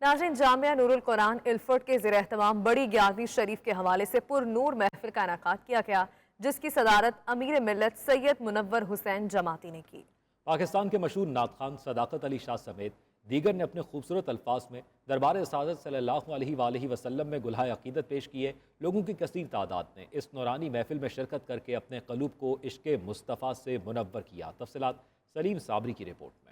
नाज़रीन, जामिया नूरुल कुरान इल्फर्ट के ज़ेर एहतमाम बड़ी 11वीं शरीफ के हवाले से पुरनूर महफिल का इनेकाद किया गया, जिसकी सदारत अमीर मिल्लत सैयद मुनव्वर हुसैन जमाती ने की। पाकिस्तान के मशहूर नात खान सदाकत अली शाह समेत दीगर ने अपने खूबसूरत अल्फाज में दरबार रसूल सल्लल्लाहु अलैहि वसल्लम में गुलहाए अकीदत पेश किए। लोगों की कसीर तादाद ने इस नूरानी महफिल में शिरकत करके अपने क़ल्ब को इश्क़ मुस्तफ़ा से मुनव्वर किया। तफसीलात सलीम साबरी की रिपोर्ट में।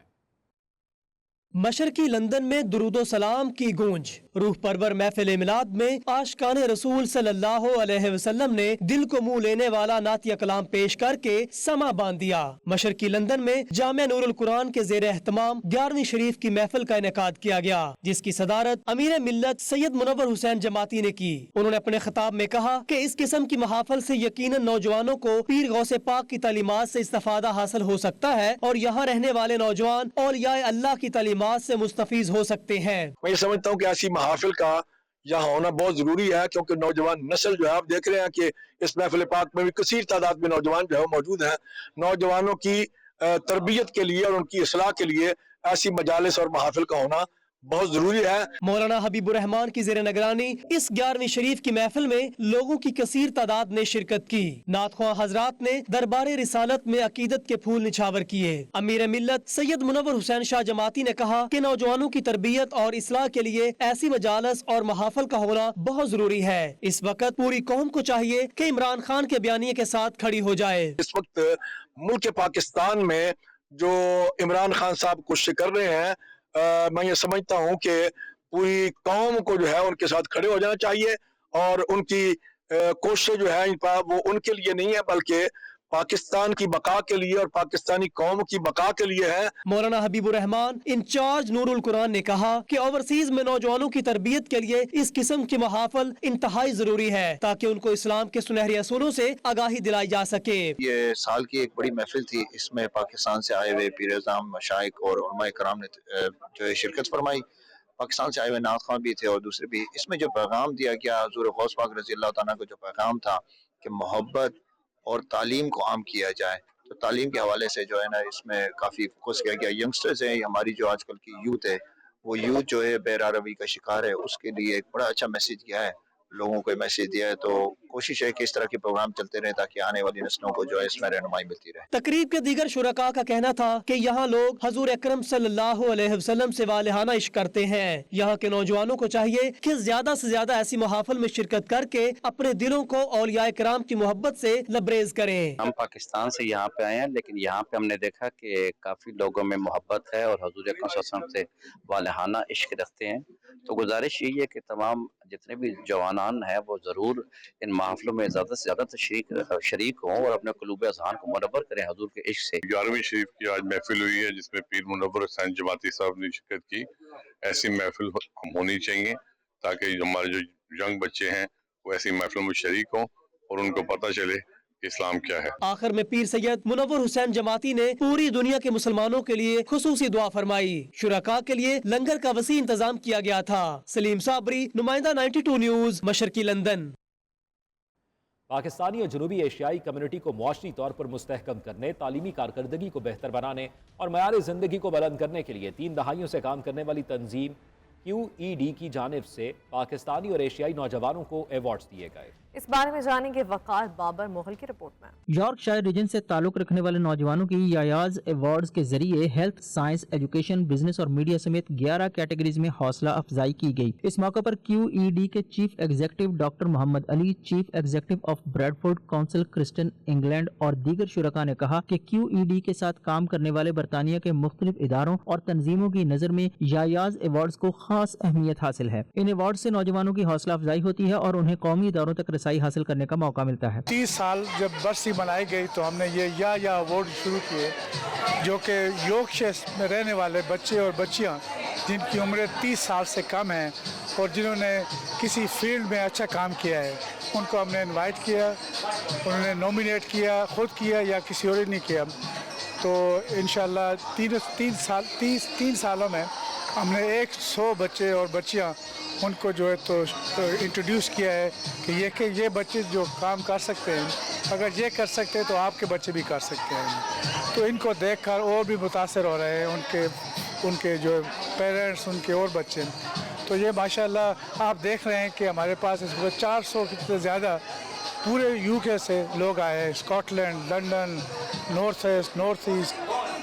मशरकी लंदन में दुरूदो सलाम की गूंज। रूह परवर महफिल मिलाद में आशिकान रसूल सल्लल्लाहु अलैहि वसल्लम ने दिल को मुंह लेने वाला नातिया कलाम पेश करके समा बांध दिया। मशरकी लंदन में जामिया नूरुल कुरान के ज़ेर एहतमाम 11वीं शरीफ की महफिल का इनेकाद किया गया, जिसकी सदारत अमीर मिल्लत सैयद मुनव्वर हुसैन जमाती ने की। उन्होंने अपने खिताब में कहा कि इस किस्म की महाफिल से यकीनन नौजवानों को पीर गौसे पाक की तालीमात से इस्तिफादा हासिल हो सकता है और यहाँ रहने वाले नौजवान औलियाए अल्लाह की तालीमात से मुस्तफीज हो सकते हैं। मैं ये समझता हूँ कि ऐसी महाफिल का यहाँ होना बहुत जरूरी है, क्योंकि नौजवान नस्ल जो है आप देख रहे हैं कि इस महफिल पाक में भी कसीर तादाद में नौजवान जो है मौजूद हैं। नौजवानों की तरबियत के लिए और उनकी इस्लाह के लिए ऐसी मजालिस और महाफिल का होना बहुत जरूरी है। मौलाना हबीबुर रहमान की ज़ेर निगरानी इस 11वीं शरीफ की महफिल में लोगों की कसीर तादाद ने शिरकत की। नात ख्वां हजरात ने दरबार रिसालत में अकीदत के फूल निछावर किए। अमीर मिल्लत सैयद मुनव्वर हुसैन शाह जमाती ने कहा कि नौजवानों की तरबियत और इस्लाह के लिए ऐसी मजालस और महाफिल का होना बहुत जरूरी है। इस वक्त पूरी कौम को चाहिए कि इमरान खान के बयानिए के साथ खड़ी हो जाए। इस वक्त मुल्क पाकिस्तान में जो इमरान खान साहब कोशिश कर रहे हैं, मैं ये समझता हूँ कि पूरी कौम को जो है उनके साथ खड़े हो जाना चाहिए और उनकी कोशिश जो है वो उनके लिए नहीं है बल्कि पाकिस्तान की बका के लिए और पाकिस्तानी कौम की बका के लिए है। मौलाना हबीबुर रहमान इंचार्ज नूरुल कुरान ने कहा कि ओवरसीज में नौजवानों की तरबियत के लिए इस किस्म की महाफिल इंतहाई जरूरी है ताकि उनको इस्लाम के सुनहरे असूलों से आगाही दिलाई जा सके। ये साल की एक बड़ी महफिल थी, इसमें पाकिस्तान से आए हुए पीर अज़ाम, मशाइख और उलमाए कराम ने जो है शिरकत फरमाई। पाकिस्तान से आए हुए नात ख़्वां भी थे और दूसरे भी। इसमें जो पैगाम दिया गया हुज़ूर गौस पाक रज़ी अल्लाह तआला का जो पैगाम था कि मोहब्बत और तालीम को आम किया जाए, तो तालीम के हवाले से जो है ना इसमें काफ़ी फोकस किया गया। यंगस्टर्स हैं, हमारी जो आजकल की यूथ है, वो यूथ जो है बेरारवी का शिकार है, उसके लिए एक बड़ा अच्छा मैसेज किया है, लोगों को मैसेज दिया है। तो कोशिश है कि इस तरह के प्रोग्राम चलते रहे ताकि आने वाली नस्लों को जो है इसमें रहनुमाई मिलती रहे। तकरीब के दीगर शुरका का कहना था कि यहाँ लोग हजूर अकरम सल्लल्लाहु अलैहि वसल्लम से वालिहाना इश्क करते हैं। यहाँ के नौजवानों को चाहिए कि ज्यादा से ज्यादा ऐसी महाफिल में शिरकत करके अपने दिलों को औलियाए किराम की मोहब्बत से लबरेज करें। हम पाकिस्तान से यहाँ पे आए हैं, लेकिन यहाँ पे हमने देखा कि काफी लोगों में मोहब्बत है और हजूर अकरम सल्लल्लाहु अलैहि वसल्लम से वालिहाना इश्क रखते हैं। तो गुजारिश यही है कि तमाम जितने भी जवानान हैं वो ज़रूर इन महफिलों में ज़्यादा से ज़्यादा शरीक हों और अपने क़ुलूब अज़हान को मुनव्वर करें हजूर के इश्क से। 11वीं शरीफ की आज महफिल हुई है जिसमें पीर मुनव्वर हुसैन जमाती साहब ने शिरकत की। ऐसी महफिल होनी चाहिए ताकि हमारे जो यंग बच्चे हैं वो ऐसी महफिल में शरीक हों और उनको पता चले इस्लाम क्या है। आखिर में पीर सैयद मुनव्वर हुसैन जमाती ने पूरी दुनिया के मुसलमानों के लिए खुसूसी दुआ फरमाई। शुरका के लिए लंगर का वसी इंतजाम किया गया था। सलीम साबरी, नुमाइंदा 92 न्यूज़, मशरकी लंदन। पाकिस्तानी और जनूबी एशियाई कम्युनिटी को मुआशरी तौर पर मुस्तहकम करने, तालीमी कारकर्दगी को बेहतर बनाने और मयार ज़िंदगी को बुलंद करने के लिए 3 दहाइयों से काम करने वाली तंजीम QED की जानिब से पाकिस्तानी और एशियाई नौजवानों को अवार्ड्स दिए गए। इस बारे में जानेंगे वकार बाबर मोहल की रिपोर्ट में। यॉर्कशायर रीजन से ताल्लुक रखने वाले नौजवानों की यायाज अवार्ड्स के जरिए हेल्थ, साइंस, एजुकेशन, बिजनेस और मीडिया समेत 11 कैटेगरीज में हौसला अफजाई की गई। इस मौके पर QED के chief executive doctor Mohammad Ali, chief executive of Bradford council क्रिस्टन इंग्लैंड और दीगर शुरका ने कहा कि QED के साथ काम करने वाले बरतानिया के मुख्तलिफ इदारों और तंजीमों की नजर में यायाज अवार्ड्स को खास अहमियत हासिल है। इन अवार्ड से नौजवानों की हौसला अफजाई होती है और उन्हें कौमी इदारों तक रसाई हासिल करने का मौका मिलता है। 30 साल जब बरसी मनाई गई तो हमने ये या अवार्ड शुरू किए, जो कि यॉर्कशायर में रहने वाले बच्चे और बच्चियां जिनकी उम्र 30 साल से कम है और जिन्होंने किसी फील्ड में अच्छा काम किया है, उनको हमने इनवाइट किया, उन्होंने नॉमिनेट किया, खुद किया या किसी और ने किया। तो इंशाल्लाह 3 सालों में हमने 100 बच्चे और बच्चियां उनको जो है तो इंट्रोड्यूस किया है कि ये बच्चे जो काम कर सकते हैं, अगर ये कर सकते हैं तो आपके बच्चे भी कर सकते हैं। तो इनको देखकर और भी मुतासर हो रहे हैं उनके जो पेरेंट्स, उनके और बच्चे। तो ये माशाल्लाह आप देख रहे हैं कि हमारे पास इस वक्त 400 से ज़्यादा पूरे यूके से लोग आए हैं, Scotland, London, north east, north east,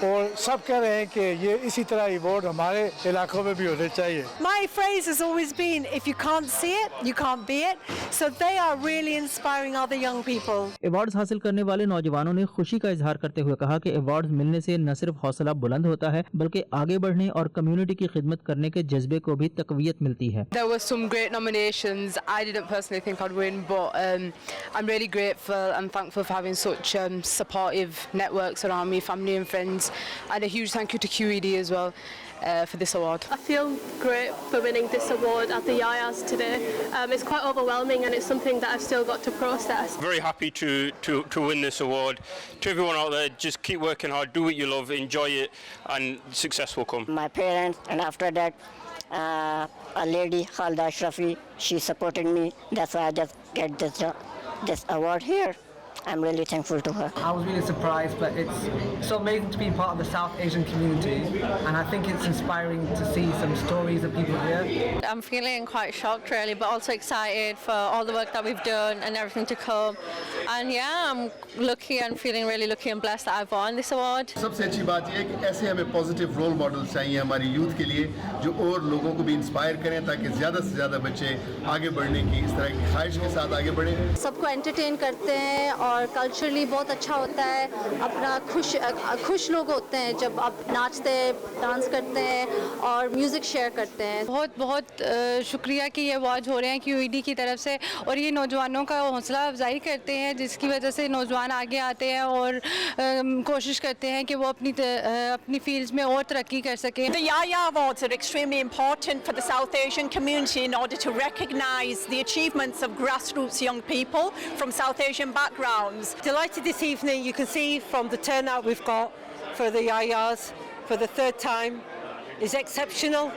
और सब कह रहे हैं कि ये इसी तरह अवार्ड हमारे इलाकों में भी होने चाहिए. My phrase has always been, if you can't see it, you can't be it. So they are really inspiring other young people. Awards हासिल करने वाले नौजवानों ने खुशी का इजहार करते हुए कहा कि अवार्ड्स मिलने से न सिर्फ हौसला बुलंद होता है बल्कि आगे बढ़ने और कम्युनिटी की खिदमत करने के जज्बे को भी तकवीत मिलती है. There were some great nominations. I didn't personally think I'd win, but I'm really grateful and thankful for having such supportive networks around me, family and friends. And a huge thank you to QED as well for this award. I feel great for winning this award at the Yayas today. It's quite overwhelming and it's something that I've still got to process. Very happy to win this award. To everyone out there, just keep working hard, do what you love, enjoy it, and success will come. My parents, and after that, a lady, Khalda Ashrafi, she supported me. That's why I just get this award here. I'm really thankful to her. I was really surprised, but it's so amazing to be part of the South Asian community, and I think it's inspiring to see some stories of people here. I'm feeling quite shocked really, but also excited for all the work that we've done and everything to come. And yeah, I'm lucky and feeling really lucky and blessed that I've won this award. सबसे अच्छी बात ये है कि ऐसे हमें positive role models चाहिए हमारी यूथ के लिए, जो और लोगों को भी इंस्पायर करें ताकि ज़्यादा से ज़्यादा बच्चे आगे बढ़ने की इस तरह की ख्वाहिश के साथ आगे बढ़ें. सबको एंटरटेन करते हैं और कल्चरली बहुत अच्छा होता है. अपना खुश लोग होते हैं जब आप नाचते हैं, डांस करते हैं और म्यूज़िक शेयर करते हैं. बहुत बहुत शुक्रिया कि ये अवार्ड हो रहे हैं QED की तरफ से, और ये नौजवानों का हौसला अफजाई करते हैं जिसकी वजह से नौजवान आगे आते हैं और कोशिश करते हैं कि वो अपनी फील्ड्स में और तरक्की कर सकें. The Yaya Awards are extremely important for the South Asian community in order to recognise the achievements of grassroots young people from South Asian backgrounds. Delighted this evening. You can see from the turnout we've got for the Yayas for the third time is exceptional.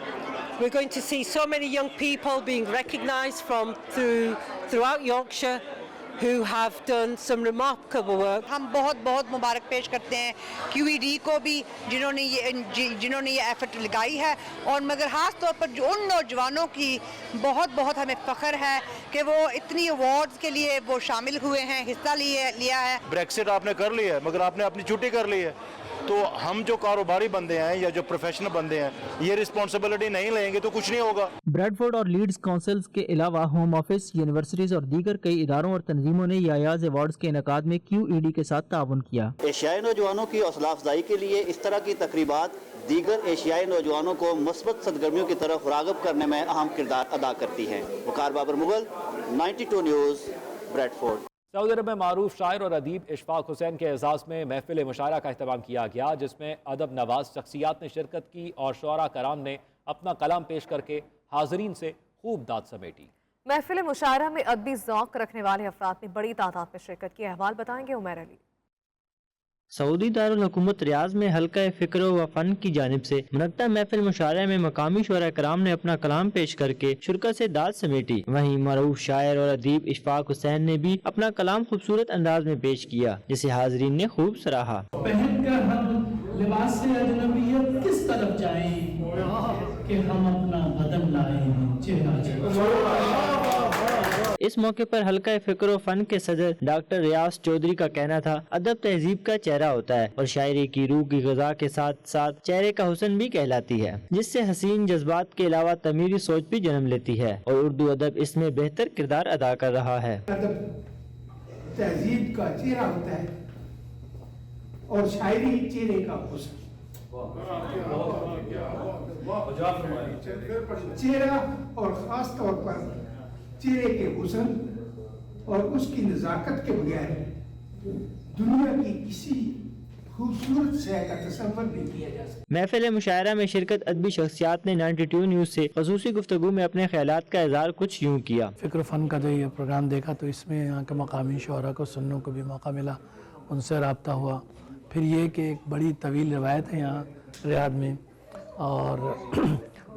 We're going to see so many young people being recognised throughout Yorkshire who have done some remarkable work. हम बहुत मुबारक पेश करते हैं QED को भी जिन्होंने ये effort लगाई है, और मगर ख़ास तौर पर उन नौजवानों की बहुत हमें फ़ख्र है कि वो इतनी अवार्ड्स के लिए वो शामिल हुए हैं, हिस्सा लिया है. ब्रेक्सिट आपने कर लिया है मगर आपने अपनी छुट्टी कर ली है, तो हम जो कारोबारी बंदे हैं या जो प्रोफेशनल बंदे हैं ये रिस्पॉन्सिबिलिटी नहीं लेंगे तो कुछ नहीं होगा. ब्रैडफोर्ड और लीड्स काउंसिल्स के अलावा होम ऑफिस, यूनिवर्सिटीज और दीगर कई इदारों और तंजीमों ने यायाज अवार्ड्स के इनेकाद में QED के साथ ताउन किया. एशियाई नौजवानों की हौसला अफजाई के लिए इस तरह की तकरीबात दीगर एशियाई नौजवानों को मुस्बत सरगर्मियों की तरफ राग़िब करने में अहम किरदार अदा करती हैं. Waqar Babar Mughal, 92 news, Bradford. सऊदी अरब में मारूफ शायर और अदीब इशफाक हुसैन के एजाज़ में महफिल मुशायरा का अहतमाम किया गया, जिसमें अदब नवाज शख्सियात ने शिरकत की और शुअरा कराम ने अपना कलाम पेश करके हाज़रीन से खूब दाद समेटी. महफिल मुशायरा में अदबी ज़ौक़ रखने वाले अफराद ने बड़ी तादाद में शिरकत की. अहवाल बताएंगे उमर अली. सऊदी दारुल हुकूमत रियाज में हल्का फ़िक्र व फ़न की जानिब से मुनक्ता महफिल मुशायरा में मकामी शुअरा कराम ने अपना कलाम पेश करके शुरका से दाद समेटी. वहीं मरूफ शायर और अदीब इशफाक हुसैन ने भी अपना कलाम खूबसूरत अंदाज में पेश किया, जिसे हाज़रीन ने खूब सराहा. पहनकर हम लिबास से अजनबियत किस तरफ जाएं कि हम अपना बदन लाएं चेहरा. इस मौके पर हल्का फ़िक्र व फ़न के सदर डॉक्टर रियाज चौधरी का कहना था, अदब तहजीब का चेहरा होता है और शायरी की रूह की ग़िज़ा के साथ साथ चेहरे का हुस्न भी कहलाती है, जिससे हसीन जज्बात के अलावा तमीरी सोच भी जन्म लेती है और उर्दू अदब इसमें बेहतर किरदार अदा कर रहा है. अदब तहजीब का चेहरा होता है और शायरी चेहरे का हुस्न. चेहरा और खास तौर पर चेहरे के हुस्न और उसकी नज़ाकत के बगैर दुनिया की किसी खूबसूरत शय का तसव्वुर नहीं किया जा सकता. महफिल मुशायरा में शिरकत अदबी शख्सियात ने 92 न्यूज़ से ख़ुसूसी गुफ्तगू में अपने ख्यालात का इज़हार कुछ यूँ किया. फ़िक्र फ़न का जो ये प्रोग्राम देखा तो इसमें यहाँ के मकामी शुअरा को सुनने को भी मौका मिला, उनसे रब्ता हुआ. फिर ये कि एक बड़ी तवील रवायत है यहाँ रियाद में, और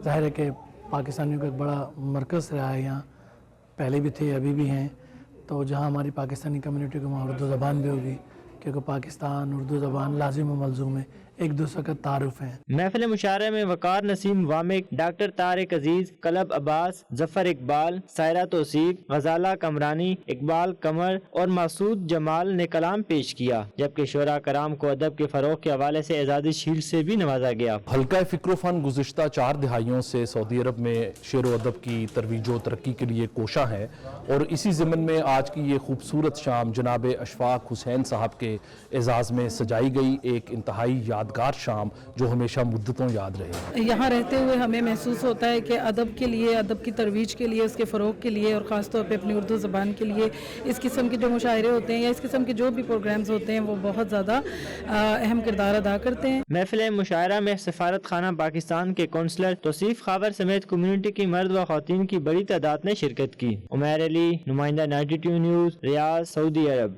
ज़ाहिर है कि पाकिस्तानियों का एक बड़ा मरकज़ रहा है यहाँ, पहले भी थे अभी भी हैं. तो जहाँ हमारी पाकिस्तानी कम्युनिटी को वहाँ उर्दू ज़बान भी होगी, क्योंकि पाकिस्तान उर्दू ज़बान लाजिम व मलज़ूम है. एक दूसरे का तारुफ हैं। महफिल मुशायरा में वकार नसीम वामिक, डॉक्टर तारिक अजीज, कलब अब्बास, जफर इकबाल, सायरा तौसीफ, गजाला कमरानी, इकबाल कमर और मासूद जमाल ने कलाम पेश किया, जबकि शोरा कराम को अदब के फरोग के हवाले से एजाज़ी शील्ड से भी नवाजा गया। हल्का फ़िक्र फ़न गुज़िश्ता 4 दिहाइयों से सऊदी अरब में शेर व अदब की तरवीज व तरक्की के लिए कोशा है, और इसी ज़िमन में आज की ये खूबसूरत शाम जनाब अशफाक हुसैन साहब के एजाज़ में सजाई गई एक इंतहाई यादगार शाम जो हमेशा मुद्दतों याद रहे। यहाँ रहते हुए हमें महसूस होता है कि अदब के लिए, अदब की तरवीज के लिए, उसके फ़रोग के लिए और ख़ास तौर पे अपनी उर्दू ज़बान के लिए इस किस्म के जो मुशायरे होते हैं या इस किस्म के जो भी प्रोग्राम्स होते हैं वो बहुत ज़्यादा अहम किरदार अदा करते हैं। महफिल मुशायरा में सफारत खाना पाकिस्तान के कौंसलर तौसीफ खावर समेत कम्युनिटी की मर्द व ख़वातीन की बड़ी तादाद ने शिरकत की। उमैर अली, नुमाइंदा 92 news, Riyadh, Saudi Arab.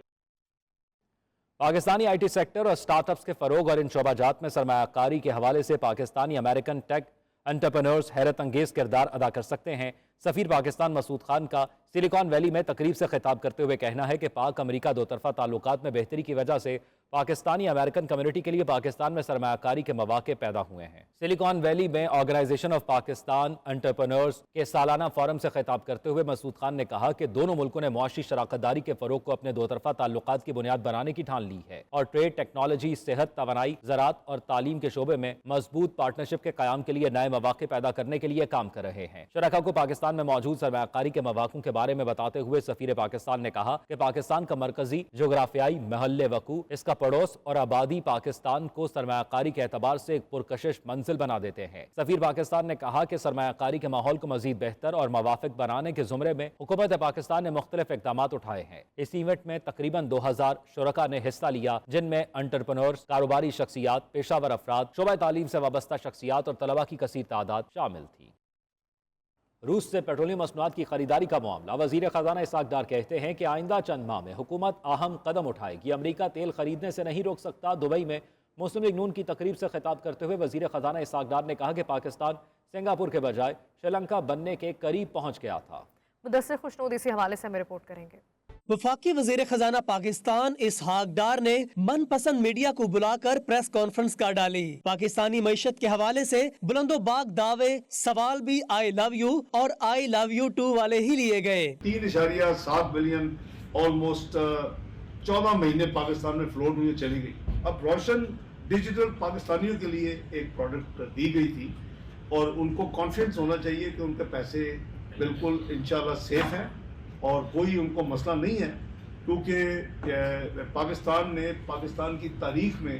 Pakistani IT sector और स्टार्टअप्स के फरोग और इन शोबाजात में सरमायाकारी के हवाले से पाकिस्तानी अमेरिकन टेक एंटरप्रेन्योर्स हैरत अंगेज किरदार अदा कर सकते हैं। सफीर पाकिस्तान मसूद खान का सिलिकॉन वैली में तकरीब से खिताब करते हुए कहना है कि पाक अमेरिका दोतरफा ताल्लुकात में बेहतरी की वजह से पाकिस्तानी अमेरिकन कम्युनिटी के लिए पाकिस्तान में सरमायाकारी के मौके पैदा हुए हैं। सिलिकॉन वैली में ऑर्गेनाइजेशन ऑफ पाकिस्तान एंटरप्रेन्योर्स के सालाना फोरम से खिताब करते हुए मसूद खान ने कहा कि दोनों मुल्कों ने मुआशी शराकतदारी के फरोग को अपने दोतरफा ताल्लुकात की बुनियाद बनाने की ठान ली है और ट्रेड, टेक्नोलॉजी, सेहत, तवानाई, ज़राअत और तालीम के शोबे में मजबूत पार्टनरशिप के क़याम के लिए नए मौके पैदा करने के लिए काम कर रहे हैं। शरका को पाकिस्तान में मौजूद सरमायाकारी के मौक़ों के बारे में बताते हुए सफीर पाकिस्तान ने कहा कि पाकिस्तान का मरकजी जोग्राफियाई महल वकू, इसका पड़ोस और आबादी पाकिस्तान को सरमायाकारी के एतबार से एक पुरकशिश मंजिल बना देते हैं। सफीर पाकिस्तान ने कहा कि सरमायाकारी के माहौल को मजीद बेहतर और मवाफिक बनाने के जुमरे में हुकूमत पाकिस्तान ने मुख्तलिफ इक़दामात उठाए हैं। इस इवेंट में तकरीबन 2000 शुरका ने हिस्सा लिया, जिनमें एंटरप्रेन्योर्स, कारोबारी शख्सियात, पेशावर अफराद, शोबा तालीम से वाबस्ता शख्सियात और तलबा की कसीर तादाद शामिल थी। रूस से पेट्रोलियम मसनूआत की खरीदारी का मामला, वज़ीर ख़ज़ाना इसहाक़ डार कहते हैं कि आइंदा चंद माह में हुकूमत अहम कदम उठाएगी। अमरीका तेल खरीदने से नहीं रोक सकता। दुबई में मुस्लिम लीग नून की तकरीब से खिताब करते हुए वज़ीर ख़ज़ाना इसहाक़ डार ने कहा कि पाकिस्तान सिंगापुर के बजाय श्रीलंका बनने के करीब पहुँच गया था। मुदस्सिर खुशनूद इसी हवाले से हमें रिपोर्ट करेंगे। वफाकी वज़ीर खजाना पाकिस्तान इसहाक़ डार ने मनपसंद मीडिया को बुलाकर प्रेस कॉन्फ्रेंस का डाली। पाकिस्तानी मईशत के हवाले से बुलंदोबाग दावे, सवाल भी आई लव यू और आई लव यू टू वाले ही लिए गए। 3.7 बिलियन ऑलमोस्ट 14 महीने पाकिस्तान में फ्लोट हुई चली गई। अब रोशन डिजिटल पाकिस्तानियों के लिए एक प्रोडक्ट दी गई थी और उनको कॉन्फिडेंस होना चाहिए कि उनके पैसे बिल्कुल इंशाल्लाह सेफ हैं और कोई उनको मसला नहीं है, क्योंकि पाकिस्तान की तारीख में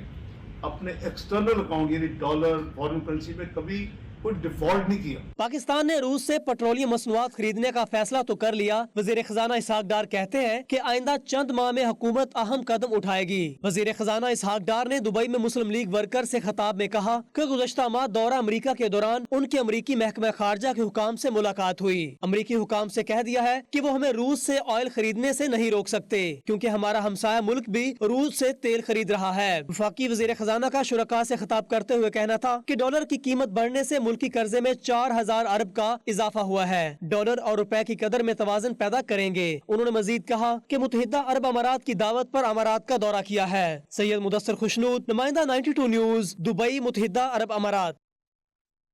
अपने एक्सटर्नल अकाउंट यानी डॉलर, फॉरेन करेंसी में कभी कोई डिफॉल्ट नहीं किया। पाकिस्तान ने रूस से पेट्रोलियम मसनूआत खरीदने का फैसला तो कर लिया। वज़ीर खजाना इसहाक़ डार कहते हैं कि आइंदा चंद माह में हुकूमत अहम कदम उठाएगी। वज़ीर खजाना इसहाक़ डार ने दुबई में मुस्लिम लीग वर्कर से खिताब में कहा कि गुज़श्ता माह दौरा अमरीका के दौरान उनके अमरीकी महकमा खारजा के हुकाम से मुलाकात हुई। अमरीकी हुकाम से कह दिया है कि वो हमें रूस से ऑयल खरीदने से नहीं रोक सकते, क्योंकि हमारा हमसाया मुल्क भी रूस से तेल खरीद रहा है। वफाकी वज़ीर खजाना का शुरका से खिताब करते हुए कहना था कि डॉलर की कीमत बढ़ने से की कर्जे में 4000 अरब का इजाफा हुआ है। डॉलर और रुपए की कदर में तवाज़ुन पैदा करेंगे। उन्होंने मजीद कहा कि मुत्तहिदा अरब अमारात की दावत पर अमारात का दौरा किया है। सैयद मुदस्सिर खुशनूद, नुमाइंदा 92 न्यूज़, दुबई, मुत्तहिदा अरब अमारात।